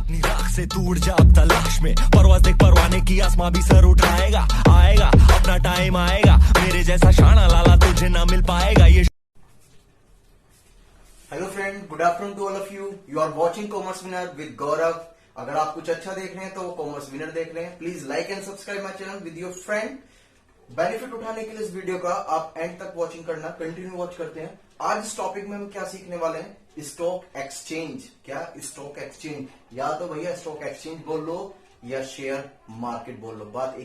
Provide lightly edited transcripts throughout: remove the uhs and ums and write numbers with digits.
अपनी राख से तू उड़ जा अब तलाश में, परवाज़ देख परवाने की, आसमां भी सर उठाएगा, आएगा अपना टाइम आएगा, मेरे जैसा शाना लाला तुझे ना मिल पाएगा। ये hello friend, good afternoon to all of you. You are watching Commerce Winner with Gaurav. अगर आप कुछ अच्छा देख रहे हैं तो वो कॉमर्स विनर देख रहे हैं। Please like and subscribe my channel with your friend. Benefit उठाने के लिए इस वीडियो का आप एंड तक वॉचिंग करना, कंटिन्यू वॉच करते हैं। आज इस टॉपिक में हम क्या सीखने वाले हैं? Stock exchange. क्या स्टॉक एक्सचेंज? या तो भैया स्टॉक एक्सचेंज बोल लो या शेयर मार्केट बोल लो, बात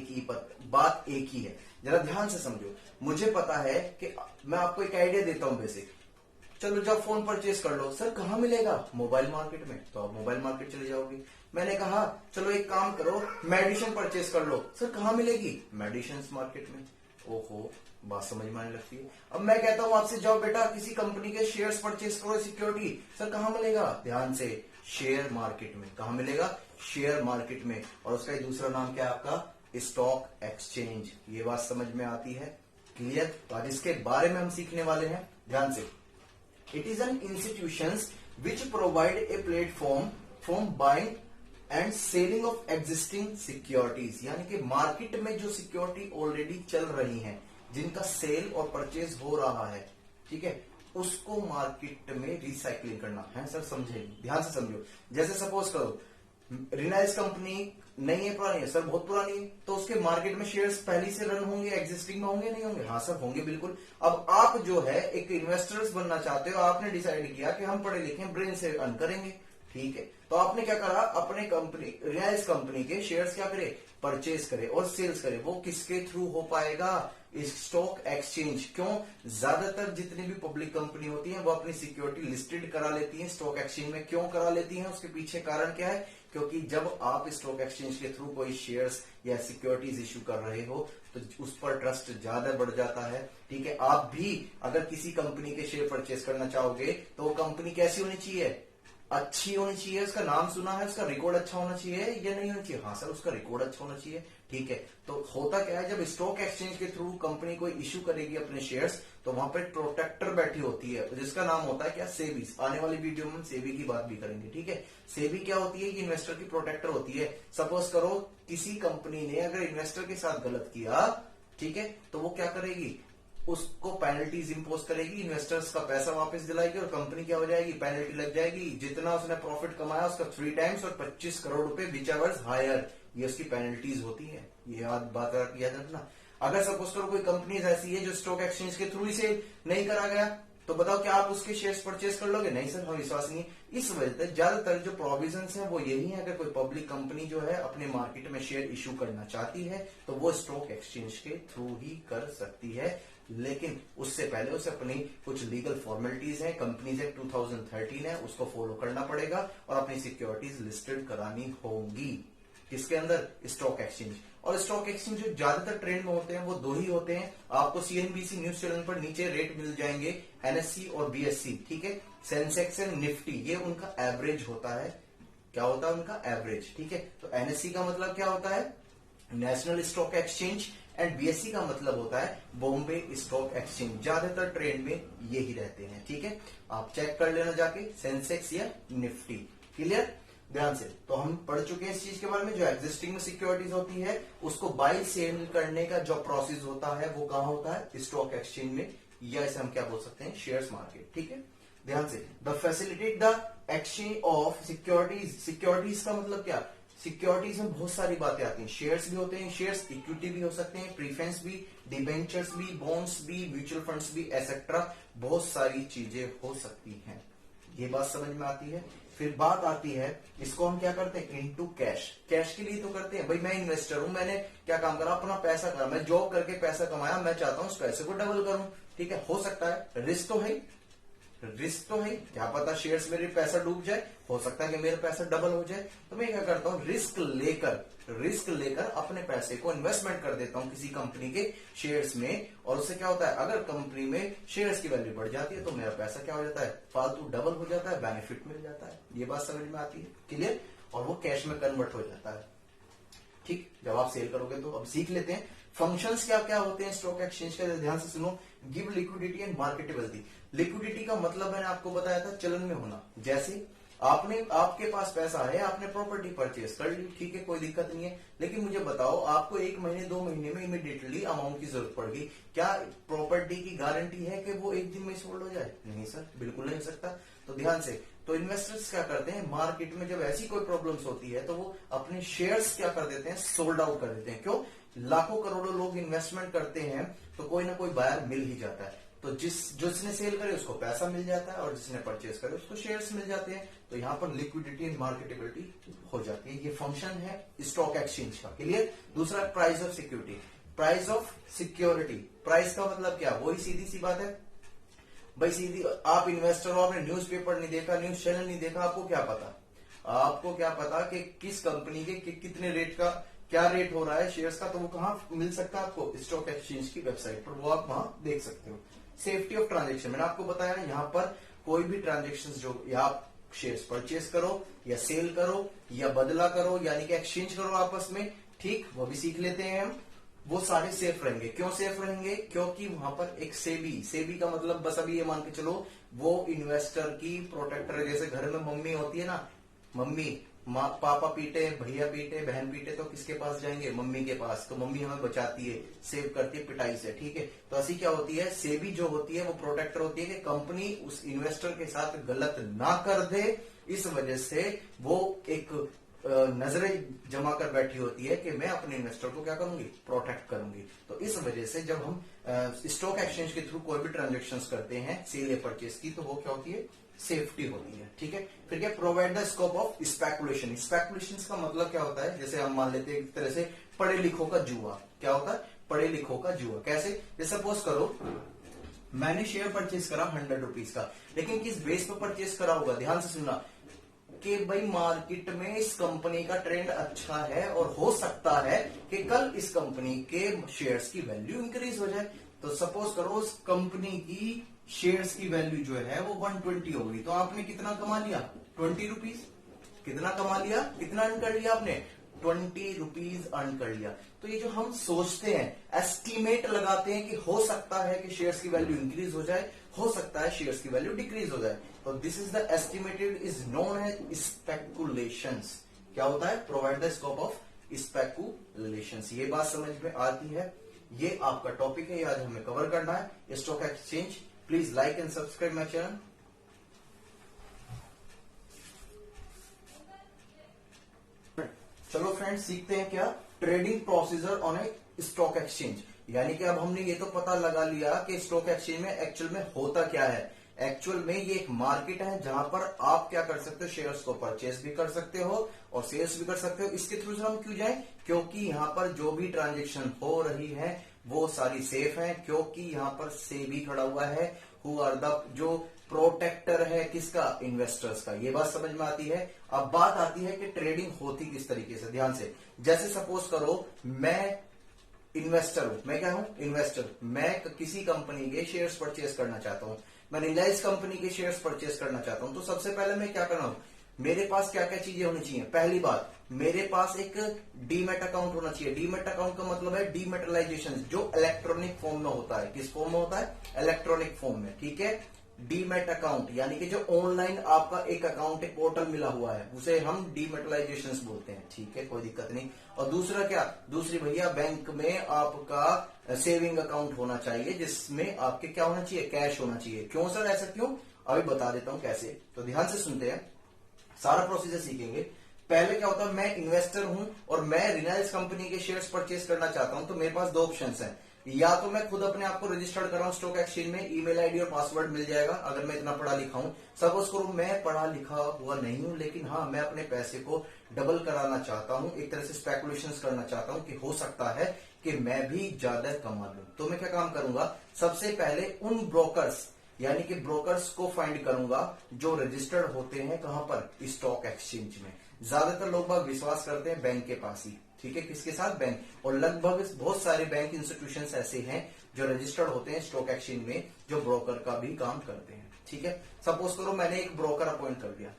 एक ही है। जरा ध्यान से समझो। मुझे पता है कि मैं आपको एक आइडिया देता हूं बेसिक। चलो जब फोन परचेज कर लो, सर कहां मिलेगा? मोबाइल मार्केट में। तो आप मोबाइल मार्केट चले जाओगे। मैंने कहा चलो एक काम करो, मेडिसिन परचेज कर लो, सर कहां मिलेगी? मेडिसिन मार्केट में। ओहो, बात समझ में आने लगती है। अब मैं कहता हूं आपसे, जाओ बेटा किसी कंपनी के शेयर्स परचेज करो, सिक्योरिटी, सर कहां मिलेगा? ध्यान से, शेयर मार्केट में। कहां मिलेगा? शेयर मार्केट में। और उसका दूसरा नाम क्या है आपका? Stock exchange. ये बात समझ में आती है? क्लियर? तो आज इसके बारे में हम सीखने वाले हैं। ध्यान से। It is an institutions which provide a platform from buying and selling of existing securities। यानी कि मार्केट में जो सिक्योरिटी ऑलरेडी चल रही हैं, जिनका सेल और परचेज हो रहा है, ठीक है, उसको मार्केट में रिसाइकलिंग करना है। सर समझे? ध्यान से समझो। जैसे सपोज करो रिलायंस कंपनी नई है पुरानी है? सर बहुत पुरानी है। तो उसके मार्केट में शेयर्स पहले से रन होंगे, एग्जिस्टिंग में होंगे नहीं होंगे? हाँ सर होंगे, बिल्कुल। अब आप जो है एक इन्वेस्टर्स बनना चाहते हो, आपने डिसाइड किया कि हम पढ़े लिखे ब्रेन से अर्न करेंगे, ठीक है। तो आपने क्या करा? अपने कंपनी रिलायंस कंपनी के शेयर्स क्या करे? परचेज करे और सेल्स करे। वो किसके थ्रू हो पाएगा? Stock exchange. क्यों? ज्यादातर जितनी भी पब्लिक कंपनी होती है वो अपनी सिक्योरिटी लिस्टेड करा लेती है स्टॉक एक्सचेंज में। क्यों करा लेती है? उसके पीछे कारण क्या है? क्योंकि जब आप स्टॉक एक्सचेंज के थ्रू कोई शेयर्स या सिक्योरिटीज इश्यू कर रहे हो तो उस पर ट्रस्ट ज्यादा बढ़ जाता है, ठीक है। आप भी अगर किसी कंपनी के शेयर परचेज करना चाहोगे तो वो कंपनी कैसी होनी चाहिए? अच्छी होनी चाहिए। उसका नाम सुना है, उसका रिकॉर्ड अच्छा होना चाहिए या नहीं होना चाहिए? हाँ सर, उसका रिकॉर्ड अच्छा होना चाहिए, ठीक है। तो होता क्या है, जब स्टॉक एक्सचेंज के थ्रू कंपनी कोई इश्यू करेगी अपने शेयर्स, तो वहां पर प्रोटेक्टर बैठी होती है जिसका नाम होता है क्या? सेबी। आने वाली वीडियो में हम सेबी की बात भी करेंगे, ठीक है। सेबी क्या होती है? ये इन्वेस्टर की प्रोटेक्टर होती है। सपोज करो किसी कंपनी ने अगर इन्वेस्टर के साथ गलत किया, ठीक है, तो वो क्या करेगी? उसको पेनल्टीज इंपोज करेगी, इन्वेस्टर्स का पैसा वापस दिलाएगी और कंपनी क्या हो जाएगी? पेनल्टी लग जाएगी। जितना उसने प्रॉफिट कमाया उसका 3 टाइम्स और 25 करोड़ रुपए विच एवर हायर, ये उसकी पेनल्टीज होती है। ये बात याद रखना। अगर सपोज करो कोई कंपनी ऐसी है जो स्टॉक एक्सचेंज के थ्रू से नहीं करा गया, तो बताओ क्या आप उसके शेयर्स परचेज कर लोगे? नहीं सर, हमें विश्वास नहीं है। इस वजह से ज्यादातर जो प्रोविजंस हैं वो यही है, अगर कोई पब्लिक कंपनी जो है अपने मार्केट में शेयर इश्यू करना चाहती है तो वो स्टॉक एक्सचेंज के थ्रू ही कर सकती है। लेकिन उससे पहले उसे अपनी कुछ लीगल फॉर्मेलिटीज हैं, कंपनीज एक्ट 2013 है, उसको फॉलो करना पड़ेगा और अपनी सिक्योरिटीज लिस्टेड करानी होगी। किसके अंदर? Stock exchange. और स्टॉक एक्सचेंज जो ज्यादातर ट्रेंड में होते हैं वो दो ही होते हैं। आपको सीएनबीसी न्यूज चैनल पर नीचे रेट मिल जाएंगे, एनएससी और बीएससी, ठीक है। सेंसेक्स एंड निफ्टी, ये उनका एवरेज होता है। क्या होता है उनका? एवरेज, ठीक है। तो एनएससी का मतलब क्या होता है? National stock exchange. And BSc का मतलब होता है बॉम्बे स्टॉक एक्सचेंज। ज्यादातर ट्रेंड में यही रहते हैं, ठीक है। आप चेक कर लेना जाके, सेंसेक्स या निफ्टी। क्लियर? ध्यान से। तो हम पढ़ चुके हैं इस चीज के बारे में। जो एग्जिस्टिंग में सिक्योरिटीज होती है उसको बाय सेल करने का जो प्रोसेस होता है वो कहां होता है? स्टॉक एक्सचेंज में, या इसे हम क्या बोल सकते हैं? शेयर्स मार्केट, ठीक है। ध्यान से। The facilitate the exchange of securities. Securities का मतलब क्या? सिक्योरिटीज में बहुत सारी बातें आती हैं। शेयर्स भी होते हैं, शेयर्स इक्विटी भी हो सकते हैं, प्रीफरेंस भी, डिबेंचर्स भी, बॉन्ड्स भी, म्यूचुअल फंड्स भी, एसेट्रा, बहुत सारी चीजें हो सकती हैं। ये बात समझ में आती है। फिर बात आती है, इसको हम क्या करते हैं? Into cash. कैश के लिए तो करते हैं भाई, मैं इन्वेस्टर हूं, मैंने क्या काम करा? अपना पैसा करा, मैं जॉब करके पैसा कमाया, मैं चाहता हूं उस पैसे को डबल करूं, ठीक है। हो सकता है, रिस्क तो है, रिस्क तो है, क्या पता शेयर्स मेरे पैसा डूब जाए, हो सकता है कि मेरा पैसा डबल हो जाए। तो मैं क्या करता हूं? रिस्क लेकर अपने पैसे को इन्वेस्टमेंट कर देता हूं किसी कंपनी के शेयर्स में। और उससे क्या होता है? अगर कंपनी में शेयर्स की वैल्यू बढ़ जाती है तो मेरा पैसा क्या हो जाता है? फालतू डबल हो जाता है, बेनिफिट मिल जाता है। ये बात समझ में आती है? क्लियर? और वो कैश में कन्वर्ट हो जाता है, ठीक। जब आप सेल करोगे तो अब सीख लेते हैं फंक्शंस क्या क्या होते हैं स्टॉक एक्सचेंज का। ध्यान से सुनो। Give liquidity and marketability. Liquidity का मतलब मैंने आपको बताया था चलन में होना। जैसे आपके पास पैसा है, आपने प्रॉपर्टी परचेज कर ली, ठीक है, कोई दिक्कत नहीं है। लेकिन मुझे बताओ, आपको 1 महीने 2 महीने में इमीडिएटली अमाउंट की जरूरत पड़ गई, क्या प्रॉपर्टी की गारंटी है कि वो 1 दिन में सोल्ड हो जाए? नहीं सर, बिल्कुल नहीं हो सकता। तो ध्यान से, तो इन्वेस्टर्स क्या करते हैं, मार्केट में जब ऐसी कोई प्रॉब्लम्स होती है तो वो अपने शेयर्स क्या कर देते हैं, सोल्ड आउट कर देते हैं। क्यों? लाखों करोड़ों लोग इन्वेस्टमेंट करते हैं तो कोई ना कोई बायर मिल ही जाता है। तो जिसने सेल करे उसको पैसा मिल जाता है और जिसने परचेज करे उसको शेयर्स मिल जाते हैं। तो यहाँ पर लिक्विडिटी एंड मार्केटेबिलिटी हो जाती है। ये फंक्शन है स्टॉक एक्सचेंज का। क्लियर? दूसरा, price of security. Price of security, price का मतलब क्या? वही सीधी सी बात है भाई, सीधी। आप इन्वेस्टर हो, आपने न्यूज़पेपर नहीं देखा, न्यूज चैनल नहीं देखा, आपको क्या पता? आपको क्या पता कि किस कंपनी के कितने रेट का क्या रेट हो रहा है शेयर्स का? तो वो कहाँ मिल सकता है आपको? स्टॉक एक्सचेंज की वेबसाइट पर, वो आप वहां देख सकते हो। सेफ्टी ऑफ ट्रांजेक्शन, मैंने आपको बताया ना, यहाँ पर कोई भी ट्रांजेक्शन जो या आप शेयर्स परचेज करो या सेल करो या बदला करो, यानी कि एक्सचेंज करो आपस में, ठीक, वो भी सीख लेते हैं हम, वो सारे सेफ रहेंगे। क्यों सेफ रहेंगे? क्योंकि वहां पर एक सेबी का मतलब बस अभी ये मान के चलो, वो इन्वेस्टर की प्रोटेक्टर है। जैसे घर में मम्मी होती है ना, मम्मी पापा पीटे, भैया पीटे, बहन पीटे तो किसके पास जाएंगे? मम्मी के पास। तो मम्मी हमें बचाती है, सेव करती है पिटाई से, ठीक है। तो ऐसी क्या होती है, सेबी जो होती है वो प्रोटेक्टर होती है कि कंपनी उस इन्वेस्टर के साथ गलत ना कर दे। इस वजह से वो एक नजरें जमा कर बैठी होती है कि मैं अपने इन्वेस्टर को क्या करूंगी, प्रोटेक्ट करूंगी। तो इस वजह से जब हम स्टॉक एक्सचेंज के थ्रू कोई भी ट्रांजेक्शंस करते हैं सेल या परचेज की, तो वो क्या होती है, सेफ्टी होती है, ठीक है। फिर क्या, provide the scope of speculation. Speculation का मतलब क्या होता है, जैसे हम मान लेते हैं एक तरह से पढ़े लिखों का जुआ। क्या होता है? पढ़े लिखों का जुआ। कैसे? जैसे सपोज करो मैंने शेयर परचेज करा 100 रुपीज का, लेकिन किस बेस पर परचेज करा होगा, ध्यान से सुनना, कि भाई मार्केट में इस कंपनी का ट्रेंड अच्छा है और हो सकता है कि कल इस कंपनी के शेयर्स की वैल्यू इंक्रीज हो जाए। तो सपोज करो उस कंपनी की शेयर्स की वैल्यू जो है वो 120 हो गई, तो आपने कितना कमा लिया? 20 रुपीज। कितना कमा लिया? कितना अर्न कर लिया आपने? 20 रुपीज अर्न कर लिया। तो ये जो हम सोचते हैं, एस्टिमेट लगाते हैं कि हो सकता है कि शेयर्स की वैल्यू इंक्रीज हो जाए, हो सकता है शेयर्स की वैल्यू डिक्रीज हो जाए, तो this is the estimated, is known as speculations. क्या होता है? Provide the scope of speculations. ये बात समझ में आती है? ये आपका टॉपिक है, ये आज हमें कवर करना है, stock exchange. Please like and subscribe my channel. चलो फ्रेंड्स, सीखते हैं क्या, trading procedure on A stock exchange. यानी कि अब हमने ये तो पता लगा लिया कि स्टॉक एक्सचेंज में एक्चुअल में होता क्या है। एक्चुअल में ये एक मार्केट है जहां पर आप क्या कर सकते हो, शेयर्स को परचेज भी कर सकते हो और सेल्स भी कर सकते हो। इसके थ्रू से हम क्यों जाएं? क्योंकि यहाँ पर जो भी ट्रांजेक्शन हो रही है वो सारी सेफ है, क्योंकि यहाँ पर सेबी खड़ा हुआ है, हु आर द जो प्रोटेक्टर है किसका, इन्वेस्टर्स का। ये बात समझ में आती है। अब बात आती है कि ट्रेडिंग होती किस तरीके से। ध्यान से, जैसे सपोज करो मैं इन्वेस्टर हूं, मैं क्या हूं, इन्वेस्टर। मैं किसी कंपनी के शेयर्स परचेज करना चाहता हूं, मैं रिलायंस कंपनी के शेयर्स परचेज करना चाहता हूं। तो सबसे पहले मैं क्या करना हूं, मेरे पास क्या क्या चीजें होनी चाहिए। पहली बात, मेरे पास एक डीमेट अकाउंट होना चाहिए। डीमेट अकाउंट का मतलब है डीमेटलाइजेशन, जो इलेक्ट्रॉनिक फॉर्म में होता है। किस फॉर्म में होता है? इलेक्ट्रॉनिक फॉर्म में, ठीक है। डीमेट अकाउंट यानी कि जो ऑनलाइन आपका एक अकाउंट, एक पोर्टल मिला हुआ है, उसे हम डीमेटलाइजेशन बोलते हैं, ठीक है, कोई दिक्कत नहीं। और दूसरा क्या, दूसरी भैया बैंक में आपका सेविंग अकाउंट होना चाहिए, जिसमें आपके क्या होना चाहिए, कैश होना चाहिए। क्यों सर, ऐसा क्यों, अभी बता देता हूं कैसे। तो ध्यान से सुनते हैं, सारा प्रोसीजर सीखेंगे। पहले क्या होता है, मैं इन्वेस्टर हूं और मैं रिलायंस कंपनी के शेयर्स परचेज करना चाहता हूं। तो मेरे पास 2 ऑप्शंस हैं, या तो मैं खुद अपने आप को रजिस्टर्ड कराऊं स्टॉक एक्सचेंज में, ईमेल आईडी और पासवर्ड मिल जाएगा अगर मैं इतना पढ़ा लिखा हूं। सपोज करो मैं पढ़ा लिखा हुआ नहीं हूं, लेकिन हाँ मैं अपने पैसे को डबल कराना चाहता हूं, एक तरह से स्पेकुलेशंस करना चाहता हूं कि हो सकता है कि मैं भी ज्यादा कमा लूं। तो मैं क्या काम करूंगा, सबसे पहले उन ब्रोकर्स यानी कि ब्रोकर्स को फाइंड करूंगा जो रजिस्टर्ड होते हैं कहां पर, स्टॉक एक्सचेंज में। ज्यादातर लोग बाग विश्वास करते हैं बैंक के पास ही, ठीक है, किसके साथ, बैंक। और लगभग बहुत सारे बैंक इंस्टीट्यूशंस ऐसे हैं जो रजिस्टर्ड होते हैं स्टॉक एक्सचेंज में, जो ब्रोकर का भी काम करते हैं, ठीक है। सपोज करो मैंने एक ब्रोकर अपॉइंट कर दिया,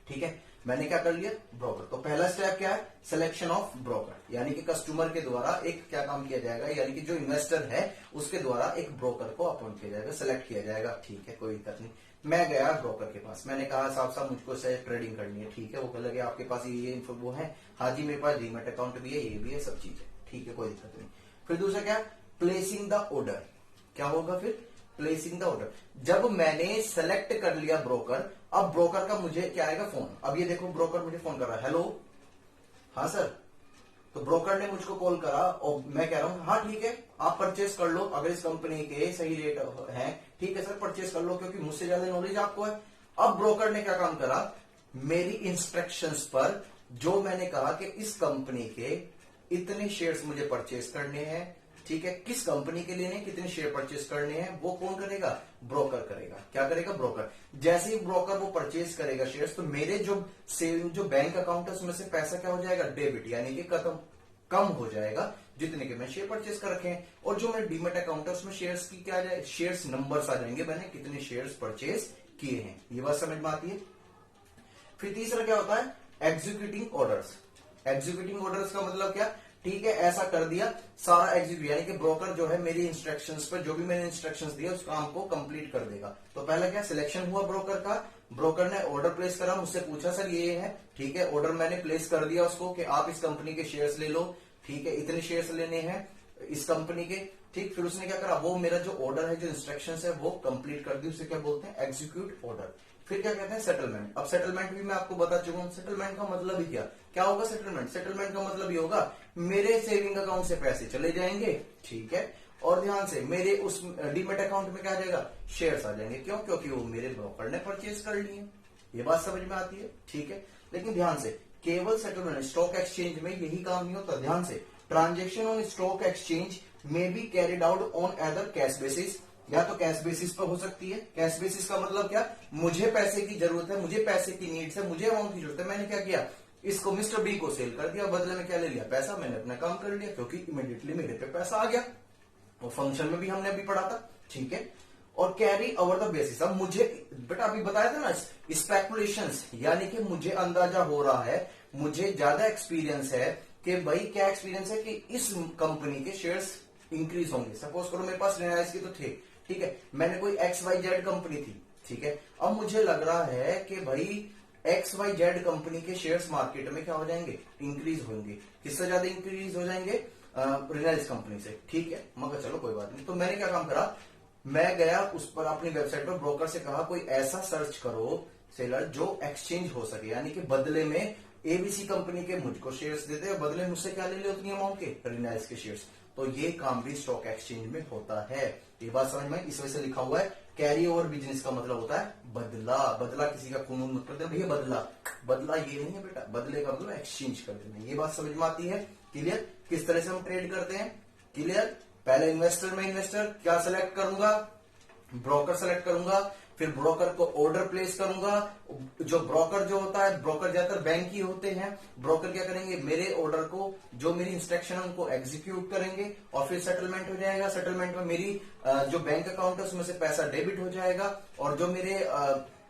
ठीक है, मैंने क्या कर लिया, ब्रोकर। तो पहला स्टेप क्या है, सिलेक्शन ऑफ ब्रोकर, यानी कि कस्टमर के द्वारा एक क्या काम किया जाएगा, यानी कि जो इन्वेस्टर है उसके द्वारा एक ब्रोकर को अपॉइंट किया जाएगा, सिलेक्ट किया जाएगा, ठीक है, कोई दिक्कत नहीं। मैं गया ब्रोकर के पास, मैंने कहा साहब मुझको से ट्रेडिंग करनी है। ठीक है, वो कह लगे आपके पास ये इन्फो वो है, हाँ जी मेरे पास डीमेट अकाउंट भी है, ये भी है, सब चीज है। ठीक है, कोई दिक्कत नहीं। फिर दूसरा क्या, प्लेसिंग द ऑर्डर। क्या होगा फिर, प्लेसिंग द ऑर्डर। जब मैंने सेलेक्ट कर लिया ब्रोकर, अब ब्रोकर का मुझे क्या आएगा, फोन। अब ये देखो ब्रोकर मुझे फोन कर रहा है, हेलो हाँ सर। तो ब्रोकर ने मुझको कॉल करा और मैं कह रहा हूं हाँ ठीक है, आप परचेस कर लो, अगर इस कंपनी के सही रेट है, ठीक है सर परचेस कर लो, क्योंकि मुझसे ज्यादा नॉलेज आपको है। अब ब्रोकर ने क्या काम करा, मेरी इंस्ट्रक्शंस पर, जो मैंने कहा कि इस कंपनी के इतने शेयर्स मुझे परचेस करने हैं, ठीक है, किस कंपनी के लिए कितने शेयर परचेस करने हैं, वो कौन करेगा, ब्रोकर करेगा। क्या करेगा, ब्रोकर। जैसे ही ब्रोकर वो परचेस करेगा शेयर्स, तो मेरे जो सेविंग जो बैंक अकाउंट है उसमें से पैसा क्या हो जाएगा, डेबिट, यानी कि कम हो जाएगा, जितने के मैं शेयर परचेस कर रखे हैं। और जो मेरे डीमेट अकाउंट है उसमें शेयर्स की क्या आ जाए, शेयर्स नंबर्स आ जाएंगे, मैंने कितने शेयर्स परचेस किए हैं। ये बात समझ में आती है। फिर तीसरा क्या होता है, एग्जीक्यूटिंग ऑर्डर्स। एग्जीक्यूटिंग ऑर्डर्स का मतलब क्या, ठीक है ऐसा कर दिया सारा एग्जीक्यूट, यानी कि ब्रोकर जो है मेरी इंस्ट्रक्शंस पर, जो भी मैंने इंस्ट्रक्शंस दिए उस काम को कंप्लीट कर देगा। तो पहला क्या, सिलेक्शन हुआ ब्रोकर का, ब्रोकर ने ऑर्डर प्लेस करा, मुझसे पूछा सर ये है, ठीक है ऑर्डर मैंने प्लेस कर दिया उसको कि आप इस कंपनी के शेयर्स ले लो, ठीक है इतने शेयर्स लेने हैं इस कंपनी के। ठीक, फिर उसने क्या करा, वो मेरा जो ऑर्डर है, जो इंस्ट्रक्शंस है वो कंप्लीट कर दी, उसे क्या बोलते हैं, एग्जीक्यूट ऑर्डर। फिर क्या कहते हैं, सेटलमेंट। अब सेटलमेंट भी मैं आपको बता चुका हूं, सेटलमेंट का मतलब ही क्या होगा, सेटलमेंट। सेटलमेंट का मतलब ये होगा, मेरे सेविंग अकाउंट से पैसे चले जाएंगे, ठीक है, और ध्यान से मेरे उस डीमेट अकाउंट में क्या आ जाएगा, शेयर्स आ जाएंगे। क्यों, क्योंकि वो मेरे ब्रोकर ने परचेज कर लिए। ये बात समझ में आती है, ठीक है। लेकिन ध्यान से, केवल सेटलमेंट स्टॉक एक्सचेंज में यही काम नहीं होता। ध्यान से, ट्रांजेक्शन ऑन स्टॉक एक्सचेंज में be carried out on other cash basis, या तो कैश बेसिस पर हो सकती है। कैश बेसिस का मतलब क्या, मुझे पैसे की जरूरत है, मुझे पैसे की नीड्स है, मुझे अमाउंट की जरूरत है, मैंने क्या किया, इसको मिस्टर बी को सेल कर दिया, बदले में क्या ले लिया, पैसा। मैंने अपना काम कर लिया, क्योंकि इमीडिएटली मेरे पे पैसा आ गया। वो फंक्शन में भी हमने अभी पढ़ा था, ठीक है। और कैरी ओवर द बेसिस, अब मुझे बेटा अभी बताया था ना, स्पेकुलेशंस, यानी कि मुझे अंदाजा हो रहा है, मुझे ज्यादा एक्सपीरियंस है कि भाई क्या एक्सपीरियंस है कि इस कंपनी के शेयर्स इंक्रीज होंगे। सपोज करो मेरे पास रिलायंस की तो थे, ठीक है, मैंने कोई XYZ कंपनी थी, ठीक है, अब मुझे लग रहा है कि भाई XYZ कंपनी के शेयर्स मार्केट में क्या हो जाएंगे, इंक्रीज होंगे। किससे ज्यादा इंक्रीज हो जाएंगे, रिलायंस कंपनी से, ठीक है। मगर चलो कोई बात नहीं, तो मैंने क्या काम करा, मैं गया उस पर अपनी वेबसाइट पर, ब्रोकर से कहा कोई ऐसा सर्च करो सेलर जो एक्सचेंज हो सके, यानी कि बदले में ABC कंपनी के मुझको शेयर्स देते हैं, बदले में मुझसे क्या ले ले उतनी अमाउंट के, रिलायंस के शेयर्स। तो ये काम भी स्टॉक एक्सचेंज में होता है। ये बात समझ में, इस वजह से लिखा हुआ है कैरी ओवर बिजनेस का मतलब होता है बदला। बदला किसी का खून मत कर देना भैया, बदला, बदला ये नहीं है बेटा, बदले का मतलब एक्सचेंज कर देना। ये बात समझ में आती है, क्लियर। किस तरह से हम ट्रेड करते हैं, क्लियर। पहले इन्वेस्टर में इन्वेस्टर क्या सिलेक्ट करूंगा, ब्रोकर सेलेक्ट करूंगा, फिर ब्रोकर को ऑर्डर प्लेस करूंगा। जो ब्रोकर जो होता है, ब्रोकर ज्यादातर बैंक ही होते हैं, ब्रोकर क्या करेंगे, मेरे ऑर्डर को, जो मेरी इंस्ट्रक्शन है उनको एग्जीक्यूट करेंगे, और फिर सेटलमेंट हो जाएगा। सेटलमेंट में मेरी जो बैंक अकाउंट है उसमें से पैसा डेबिट हो जाएगा, और जो मेरे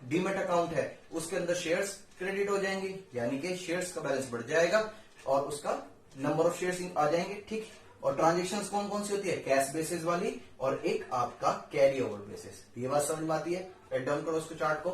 डीमेट अकाउंट है उसके अंदर शेयर्स क्रेडिट हो जाएंगे, यानी कि शेयर्स का बैलेंस बढ़ जाएगा और उसका नंबर ऑफ शेयर्स आ जाएंगे, ठीक। और ट्रांजेक्शन्स कौन कौन सी होती है, कैश बेसिस वाली, और एक आपका कैरी ओवर बेसिस। ये बात समझ में आती है। राइट डाउन करो उसको, चार्ट को।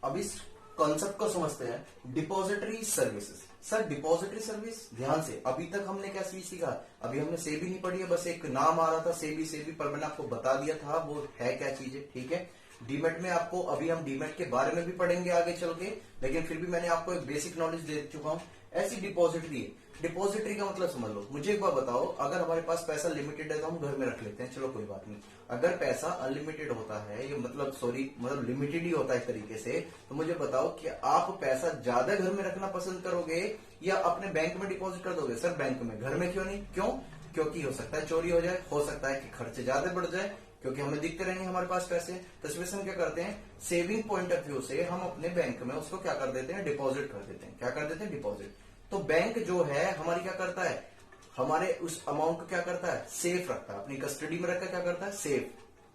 अब इस कॉन्सेप्ट को समझते हैं, depository services. Sir depository service, ध्यान से, अभी तक हमने क्या चीज सीखा, अभी हमने सेबी नहीं पढ़ी है, बस एक नाम आ रहा था सेबी सेबी, पर मैंने आपको बता दिया था वो है क्या चीज है, ठीक है। डीमेट में आपको, अभी हम डीमेट के बारे में भी पढ़ेंगे आगे चल के, लेकिन फिर भी मैंने आपको एक बेसिक नॉलेज दे चुका हूं। ऐसी डिपॉजिटरी है, डिपॉजिटरी का मतलब समझ लो। मुझे एक बार बताओ, अगर हमारे पास पैसा लिमिटेड है तो हम घर में रख लेते हैं, चलो कोई बात नहीं। अगर पैसा अनलिमिटेड होता है, ये मतलब लिमिटेड ही होता है एक तरीके से, तो मुझे बताओ कि आप पैसा ज्यादा घर में रखना पसंद करोगे या अपने बैंक में डिपॉजिट कर दोगे। सर बैंक में, घर में क्यों नहीं, क्यों, क्योंकि हो सकता है चोरी हो जाए, हो सकता है कि खर्चे ज्यादा बढ़ जाए, क्योंकि हमें दिखते रहेंगे हमारे पास पैसे। तो इसमें हम क्या करते हैं, सेविंग पॉइंट ऑफ व्यू से हम अपने बैंक में उसको क्या कर देते हैं, डिपॉजिट कर देते हैं। क्या कर देते हैं, डिपॉजिट। तो बैंक जो है हमारी क्या करता है, हमारे उस अमाउंट को क्या करता है, सेफ रखता है, अपनी कस्टडी में रखकर क्या करता है, सेफ,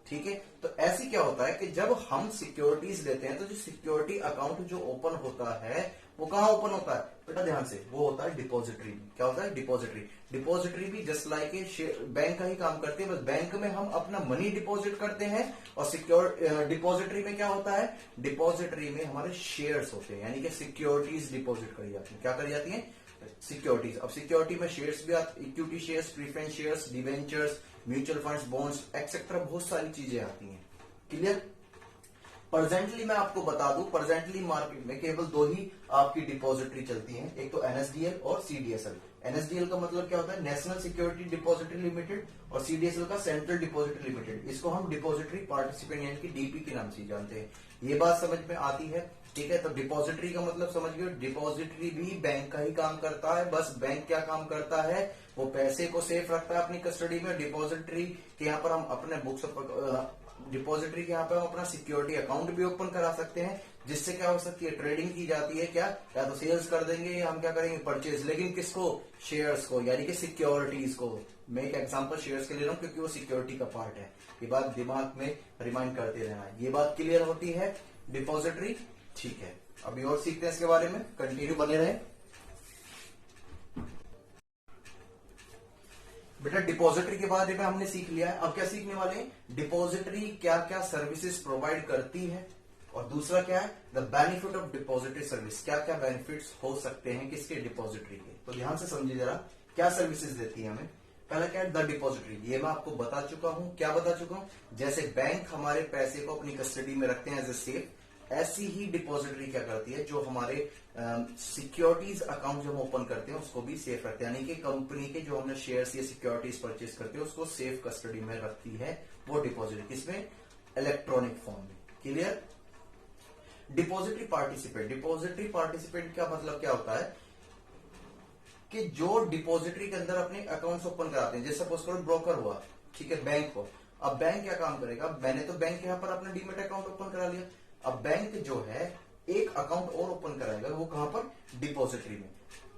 ठीक है। तो ऐसी क्या होता है कि जब हम सिक्योरिटीज लेते हैं तो जो सिक्योरिटी अकाउंट जो ओपन होता है वो कहाँ ओपन होता है बेटा, ध्यान से, वो होता है डिपॉजिटरी में। क्या होता है? डिपॉजिटरी। डिपॉजिटरी भी जस्ट लाइक ए बैंक का ही काम करती है, बस बैंक में हम अपना मनी डिपॉजिट करते हैं और सिक्योर डिपॉजिटरी में क्या होता है? डिपॉजिटरी में हमारे शेयर्स होते हैं, यानी कि सिक्योरिटीज डिपॉजिट करी जाती है। क्या करी जाती है? सिक्योरिटीज। अब सिक्योरिटी में शेयर्स भी आते, equity shares, preference shares, debentures, mutual funds, bonds etcetera, बहुत सारी चीजें आती हैं। क्लियर? प्रेजेंटली मैं आपको बता दूं, प्रेजेंटली मार्केट में केवल दो ही आपकी डिपॉजिटरी चलती हैं, एक तो एनएसडीएल और सीडीएसएल। एनएसडीएल का मतलब क्या होता है? नेशनल सिक्योरिटी डिपॉजिटरी लिमिटेड, और सीडीएसएल का सेंट्रल डिपॉजिटरी लिमिटेड। इसको हम डिपॉजिटरी पार्टिसिपेंट यानी कि डीपी के नाम से जानते हैं। ये बात समझ में आती है? ठीक है। तो डिपॉजिटरी का मतलब समझ गए, डिपॉजिटरी भी बैंक का ही काम करता है, बस बैंक क्या काम करता है? वो पैसे को सेफ रखता है अपनी कस्टडी में। डिपॉजिटरी के यहाँ पर हम अपने बुक्स, डिपॉजिटरी के यहाँ पे हम अपना सिक्योरिटी अकाउंट भी ओपन करा सकते हैं, जिससे क्या हो सकती है? ट्रेडिंग की जाती है। क्या? या तो सेल्स कर देंगे या हम क्या करेंगे? परचेज। लेकिन किसको? शेयर्स को, यानी कि सिक्योरिटीज को। मैं एक एग्जांपल शेयर्स के ले रहा हूं क्योंकि वो सिक्योरिटी का पार्ट है। ये बात दिमाग में रिमाइंड करते रहना। ये बात क्लियर होती है? डिपॉजिटरी। ठीक है, अभी और सीखते हैं इसके बारे में, कंटिन्यू बने रहे। बेटा डिपॉजिटरी के बारे में हमने सीख लिया है, अब क्या सीखने वाले हैं? डिपॉजिटरी क्या क्या सर्विसेज प्रोवाइड करती है, और दूसरा क्या है? The benefit of depository service. क्या क्या बेनिफिट्स हो सकते हैं किसके? डिपॉजिटरी के। तो ध्यान से समझिए जरा, क्या सर्विसेज देती है हमें। पहला क्या है? The depository. ये मैं आपको बता चुका हूं। क्या बता चुका हूं? जैसे बैंक हमारे पैसे को अपनी कस्टडी में रखते हैं एज ए सेफ, ऐसी ही डिपॉजिटरी क्या करती है? जो हमारे सिक्योरिटीज अकाउंट जो हम ओपन करते हैं उसको भी सेफ रखते हैं, यानी कि कंपनी के जो हमने शेयर्स या सिक्योरिटीज परचेज करते हैं उसको सेफ कस्टडी में रखती है वो डिपॉजिटरी। किसमें? इलेक्ट्रॉनिक फॉर्म में। Clear? Depository participant. Depository participant का मतलब क्या होता है? कि जो डिपॉजिटरी के अंदर अपने अकाउंट्स ओपन कराते हैं, जैसे सपोज करो ब्रोकर हुआ, ठीक है, बैंक को। अब बैंक क्या काम करेगा? मैंने तो बैंक के यहाँ पर अपना डीमेट अकाउंट ओपन करा लिया, अब बैंक जो है एक अकाउंट और ओपन कराएगा, वो कहां पर? डिपॉजिटरी में।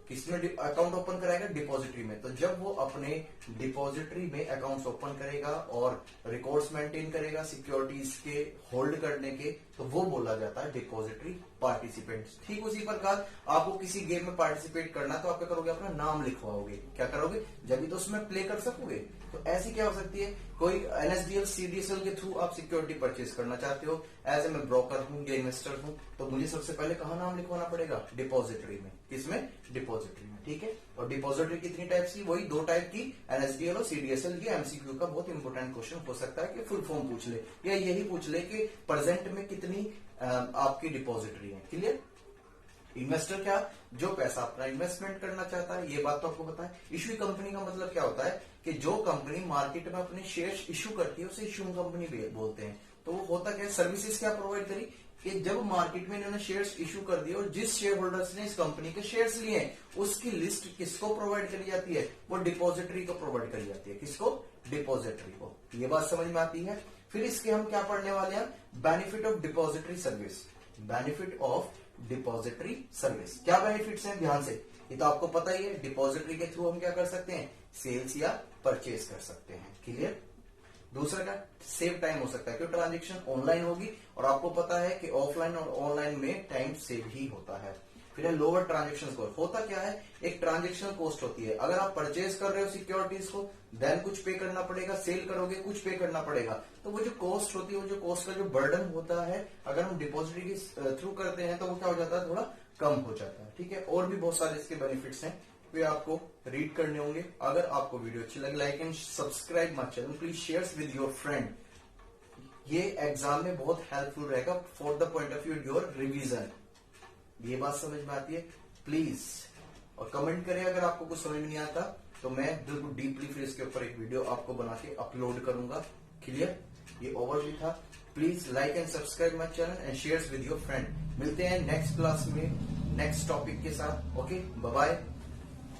किसमें अकाउंट ओपन कराएगा? डिपॉजिटरी में। तो जब वो अपने डिपॉजिटरी में अकाउंट्स ओपन करेगा और रिकॉर्ड्स मेंटेन करेगा सिक्योरिटीज के होल्ड करने के, तो वो बोला जाता है डिपॉजिटरी पार्टिसिपेंट्स। ठीक उसी प्रकार आपको किसी गेम में पार्टिसिपेट करना, तो आप क्या करोगे? अपना नाम लिखवाओगे। क्या करोगे? जब भी तो उसमें प्ले कर सकोगे। तो ऐसी क्या हो सकती है? कोई एनएसडीएल सीडीएसएल के थ्रू आप सिक्योरिटी परचेज करना चाहते हो, एज ए मैं ब्रोकर हूं या इन्वेस्टर हूं, तो मुझे सबसे पहले कहां नाम लिखवाना पड़ेगा? डिपॉजिटरी में। किसमें? डिपॉजिटरी में। ठीक है। और डिपॉजिटरी कितनी टाइप्स की? वही दो टाइप की, एनएसडीएल और सीडीएसएल। ये एमसीक्यू का बहुत इंपॉर्टेंट क्वेश्चन हो सकता है कि फुल फॉर्म पूछ ले, या यही पूछ ले कि प्रेजेंट में कितनी आपकी डिपॉजिटरी है। क्लियर? इन्वेस्टर क्या? जो पैसा अपना इन्वेस्टमेंट करना चाहता है, ये बात तो आपको पता है। इश्यू कंपनी का मतलब क्या होता है? कि जो कंपनी मार्केट में अपने शेयर्स इश्यू करती है उसे इश्यूइंग कंपनी बोलते हैं। तो वो होता क्या है? सर्विसेज क्या प्रोवाइड करी? कि जब मार्केट में इन्होंने शेयर्स इश्यू कर दिए और जिस शेयर होल्डर्स ने इस कंपनी के शेयर्स लिए हैं, उसकी लिस्ट किसको प्रोवाइड करी जाती है? वो डिपॉजिटरी को प्रोवाइड करी जाती है। किसको? डिपॉजिटरी को। ये बात समझ में आती है? फिर इसके हम क्या पढ़ने वाले हैं? Benefit of depository service. Benefit of depository service. क्या बेनिफिट्स हैं? ध्यान से, ये तो आपको पता ही है। डिपॉजिटरी के थ्रू हम क्या कर सकते हैं? सेल्स या परचेज कर सकते हैं। क्लियर? दूसरा क्या? सेव टाइम हो सकता है, क्योंकि ट्रांजेक्शन ऑनलाइन होगी और आपको पता है कि ऑफलाइन और ऑनलाइन में टाइम सेव ही होता है। फिर है लोअर ट्रांजेक्शन कॉस्ट। होता क्या है? एक ट्रांजेक्शन कॉस्ट होती है। अगर आप परचेज कर रहे हो सिक्योरिटीज को, देन कुछ पे करना पड़ेगा, सेल करोगे कुछ पे करना पड़ेगा। तो वो जो कॉस्ट होती है, वो जो कॉस्ट का जो बर्डन होता है, अगर हम डिपॉजिटरी के थ्रू करते हैं तो वो क्या हो जाता है? थोड़ा कम हो जाता है। ठीक है। और भी बहुत सारे इसके बेनिफिट्स हैं, वे आपको रीड करने होंगे। अगर आपको वीडियो अच्छी लगे, like and subscribe my channel, please share with your friend. ये एग्जाम में बहुत हेल्पफुल रहेगा for the point of view your revision. ये बात समझ में आती है? प्लीज और कमेंट करें अगर आपको कुछ समझ में नहीं आता, तो मैं बिल्कुल डीपली फिर इसके ऊपर एक वीडियो आपको बना के अपलोड करूंगा। क्लियर? ये ओवरव्यू था। Please like and subscribe my channel and share with your friend. मिलते हैं नेक्स्ट क्लास में नेक्स्ट टॉपिक के साथ। Okay, bye bye.